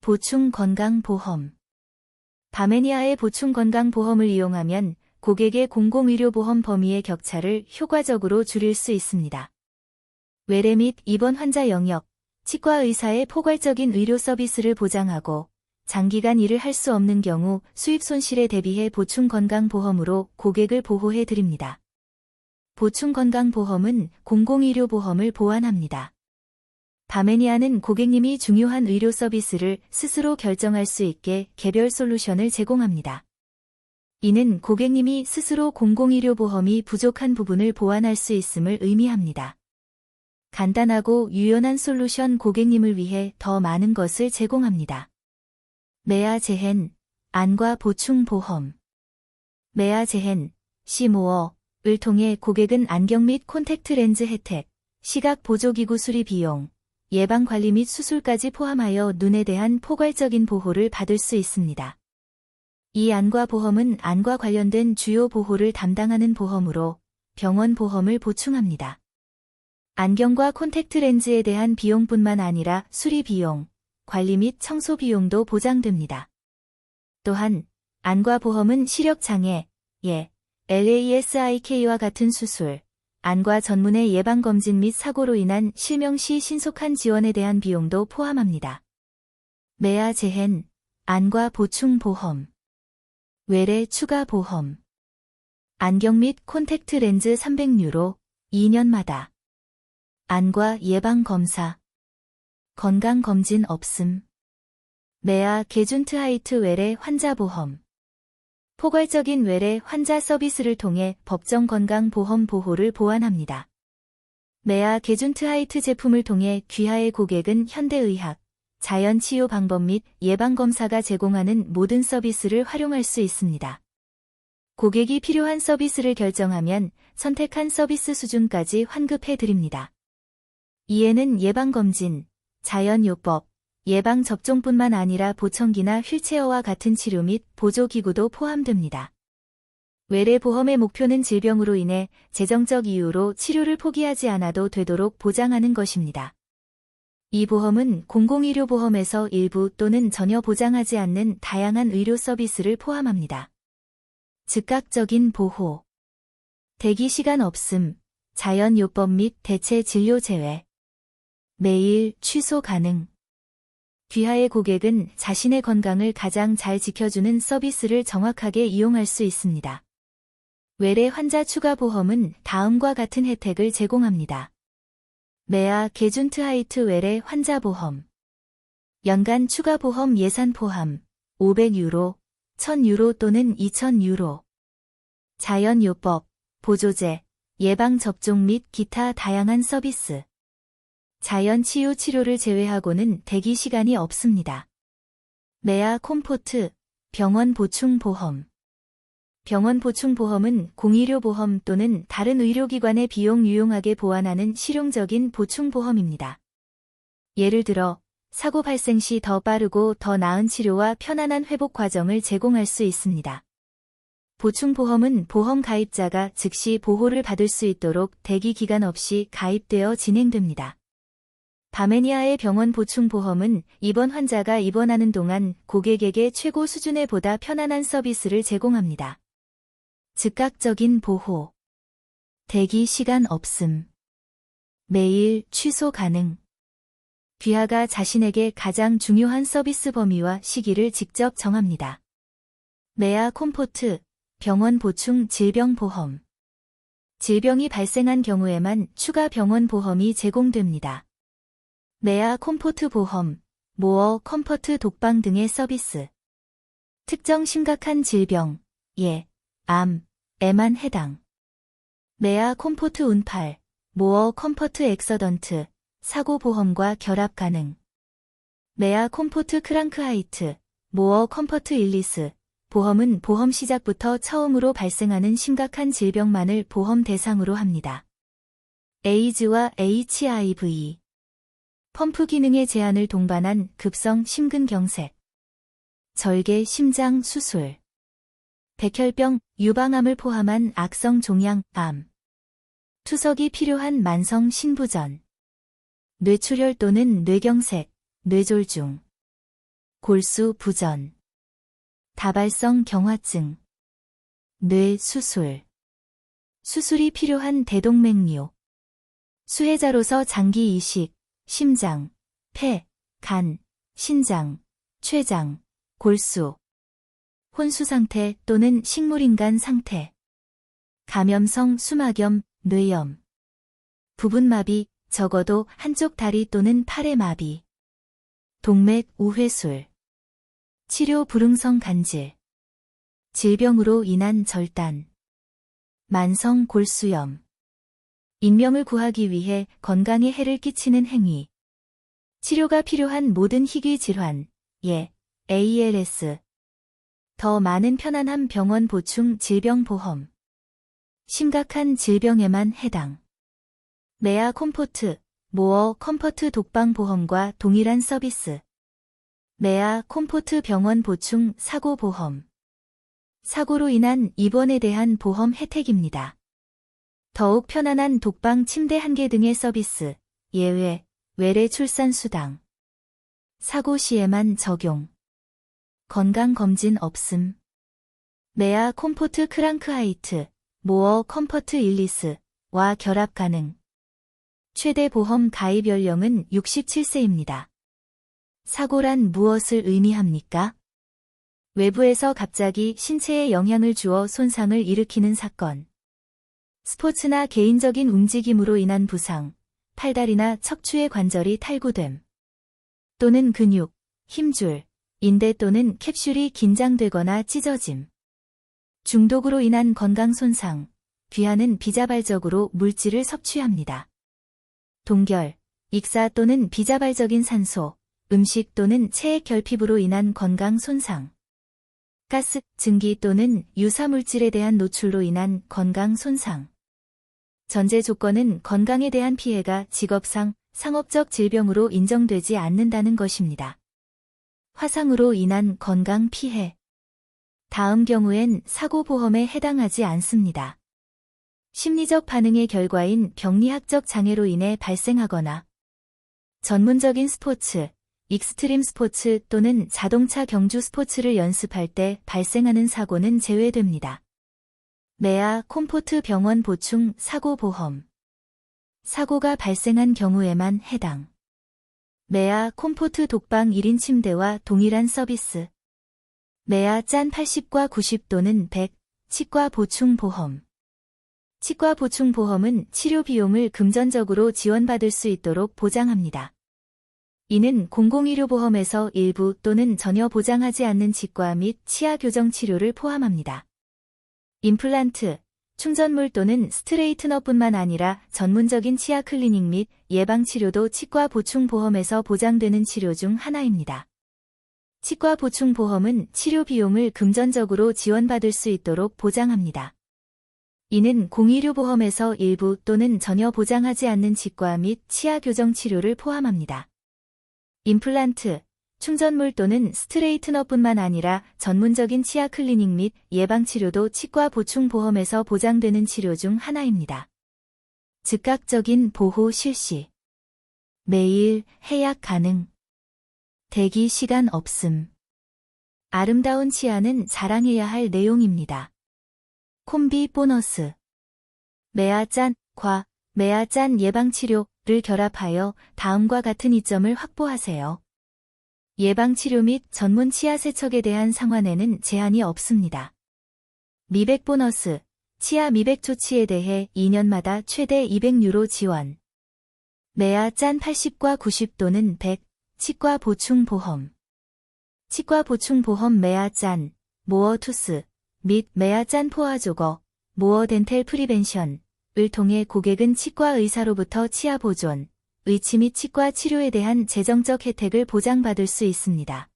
보충건강보험. 바메니아의 보충건강보험을 이용하면 고객의 공공의료보험 범위의 격차를 효과적으로 줄일 수 있습니다. 외래 및 입원 환자 영역, 치과 의사의 포괄적인 의료 서비스를 보장하고 장기간 일을 할 수 없는 경우 수입 손실에 대비해 보충건강보험으로 고객을 보호해 드립니다. 보충건강보험은 공공의료보험을 보완합니다. 바메니아는 고객님이 중요한 의료 서비스를 스스로 결정할 수 있게 개별 솔루션을 제공합니다. 이는 고객님이 스스로 공공의료보험이 부족한 부분을 보완할 수 있음을 의미합니다. 간단하고 유연한 솔루션 고객님을 위해 더 많은 것을 제공합니다. 메아 제헨, 안과 보충보험. 메아 제헨, 시모어를 통해 고객은 안경 및 콘택트 렌즈 혜택, 시각 보조기구 수리 비용, 예방관리 및 수술까지 포함하여 눈에 대한 포괄적인 보호를 받을 수 있습니다. 이 안과 보험은 안과 관련된 주요 보호를 담당하는 보험으로 병원 보험을 보충합니다. 안경과 콘택트 렌즈에 대한 비용뿐만 아니라 수리 비용, 관리 및 청소 비용도 보장됩니다. 또한 안과 보험은 시력장애, LASIK와 같은 수술, 안과 전문의 예방검진 및 사고로 인한 실명 시 신속한 지원에 대한 비용도 포함합니다. 메아 제헨, 안과 보충보험. 외래 추가 보험. 안경 및 콘택트 렌즈 300유로, 2년마다. 안과 예방검사. 건강검진 없음. 메아 게준트하이트 외래 환자보험. 포괄적인 외래 환자 서비스를 통해 법정 건강보험 보호를 보완합니다. 메아 게준트하이트 제품을 통해 귀하의 고객은 현대의학, 자연치유 방법 및 예방검사가 제공하는 모든 서비스를 활용할 수 있습니다. 고객이 필요한 서비스를 결정하면 선택한 서비스 수준까지 환급해 드립니다. 이에는 예방검진, 자연요법, 예방접종뿐만 아니라 보청기나 휠체어와 같은 치료 및 보조기구도 포함됩니다. 외래 보험의 목표는 질병으로 인해 재정적 이유로 치료를 포기하지 않아도 되도록 보장하는 것입니다. 이 보험은 공공의료보험에서 일부 또는 전혀 보장하지 않는 다양한 의료 서비스를 포함합니다. 즉각적인 보호. 대기시간 없음, 자연요법 및 대체 진료 제외. 매일 취소 가능. 귀하의 고객은 자신의 건강을 가장 잘 지켜주는 서비스를 정확하게 이용할 수 있습니다. 외래 환자 추가 보험은 다음과 같은 혜택을 제공합니다. 메아 게준트하이트 외래 환자보험. 연간 추가 보험 예산 포함 500유로, 1000유로 또는 2000유로. 자연요법, 보조제, 예방접종 및 기타 다양한 서비스. 자연치유 치료를 제외하고는 대기 시간이 없습니다. 메아 콤포트, 병원 보충보험. 병원 보충보험은 공의료보험 또는 다른 의료기관의 비용 유용하게 보완하는 실용적인 보충보험입니다. 예를 들어, 사고 발생 시 더 빠르고 더 나은 치료와 편안한 회복 과정을 제공할 수 있습니다. 보충보험은 보험 가입자가 즉시 보호를 받을 수 있도록 대기 기간 없이 가입되어 진행됩니다. 바메니아의 병원 보충보험은 입원 환자가 입원하는 동안 고객에게 최고 수준의 보다 편안한 서비스를 제공합니다. 즉각적인 보호. 대기 시간 없음. 매일 취소 가능. 귀하가 자신에게 가장 중요한 서비스 범위와 시기를 직접 정합니다. 메아 콤포트, 병원 보충 질병보험. 질병이 발생한 경우에만 추가 병원 보험이 제공됩니다. 메아 콤포트 보험, 모어 컴포트 독방 등의 서비스. 특정 심각한 질병, 암에만 해당. 메아 콤포트 운팔, 모어 컴포트 엑서던트, 사고보험과 결합 가능. 메아 콤포트 크랑크하이트, 모어 컴포트 일리스, 보험은 보험 시작부터 처음으로 발생하는 심각한 질병만을 보험 대상으로 합니다. 에이즈와 HIV. 펌프 기능의 제한을 동반한 급성 심근경색. 절개 심장 수술. 백혈병, 유방암을 포함한 악성 종양암. 투석이 필요한 만성 신부전. 뇌출혈 또는 뇌경색, 뇌졸중. 골수 부전, 다발성 경화증, 뇌 수술, 수술이 필요한 대동맥류, 수혜자로서 장기 이식, 심장, 폐, 간, 신장, 췌장, 골수, 혼수 상태 또는 식물인간 상태, 감염성 수막염, 뇌염, 부분마비, 적어도 한쪽 다리 또는 팔의 마비, 동맥 우회술, 치료 불응성 간질, 질병으로 인한 절단, 만성 골수염, 인명을 구하기 위해 건강에 해를 끼치는 행위, 치료가 필요한 모든 희귀 질환, ALS, 더 많은 편안함 병원 보충 질병보험, 심각한 질병에만 해당. 메아 콤포트, 모어 컴포트 독방보험과 동일한 서비스. 메아 콤포트 병원 보충 사고보험. 사고로 인한 입원에 대한 보험 혜택입니다. 더욱 편안한 독방 침대 1개 등의 서비스, 예외, 외래 출산 수당. 사고 시에만 적용. 건강검진 없음. 메아 콤포트 크랑크하이트, 모어 컴포트 일리스와 결합 가능. 최대 보험 가입 연령은 67세입니다. 사고란 무엇을 의미합니까? 외부에서 갑자기 신체에 영향을 주어 손상을 일으키는 사건. 스포츠나 개인적인 움직임으로 인한 부상, 팔다리나 척추의 관절이 탈구됨. 또는 근육, 힘줄, 인대 또는 캡슐이 긴장되거나 찢어짐. 중독으로 인한 건강 손상, 귀하는 비자발적으로 물질을 섭취합니다. 동결, 익사 또는 비자발적인 산소, 음식 또는 체액 결핍으로 인한 건강 손상. 가스, 증기 또는 유사물질에 대한 노출로 인한 건강 손상. 전제 조건은 건강에 대한 피해가 직업상, 상업적 질병으로 인정되지 않는다는 것입니다. 화상으로 인한 건강 피해. 다음 경우엔 사고보험에 해당하지 않습니다. 심리적 반응의 결과인 병리학적 장애로 인해 발생하거나 전문적인 스포츠, 익스트림 스포츠 또는 자동차 경주 스포츠를 연습할 때 발생하는 사고는 제외됩니다. 메아 콤포트 병원 보충 사고보험. 사고가 발생한 경우에만 해당. 메아 콤포트 독방 1인 침대와 동일한 서비스. 메아 짠 80과 90 또는 100, 치과 보충 보험. 치과 보충 보험은 치료 비용을 금전적으로 지원받을 수 있도록 보장합니다. 이는 공공의료보험에서 일부 또는 전혀 보장하지 않는 치과 및 치아 교정 치료를 포함합니다. 임플란트, 충전물 또는 스트레이트너뿐만 아니라 전문적인 치아 클리닝 및 예방치료도 치과 보충 보험에서 보장되는 치료 중 하나입니다. 치과 보충 보험은 치료 비용을 금전적으로 지원받을 수 있도록 보장합니다. 이는 공의료보험에서 일부 또는 전혀 보장하지 않는 치과 및 치아 교정 치료를 포함합니다. 임플란트, 충전물 또는 스트레이트너뿐만 아니라 전문적인 치아 클리닝 및 예방치료도 치과 보충 보험에서 보장되는 치료 중 하나입니다. 즉각적인 보호 실시. 매일 해약 가능. 대기 시간 없음. 아름다운 치아는 자랑해야 할 내용입니다. 콤비 보너스. 메아짠과 메아짠 예방치료를 결합하여 다음과 같은 이점을 확보하세요. 예방치료 및 전문 치아 세척에 대한 상환에는 제한이 없습니다. 미백 보너스, 치아 미백 조치에 대해 2년마다 최대 200유로 지원. 메아짠 80과 90 또는 100, 치과 보충 보험. 치과 보충 보험 메아짠, 모어투스, 및 메아짠 포아조거, 모어 덴텔 프리벤션을 통해 고객은 치과 의사로부터 치아 보존, 의치 및 치과 치료에 대한 재정적 혜택을 보장받을 수 있습니다.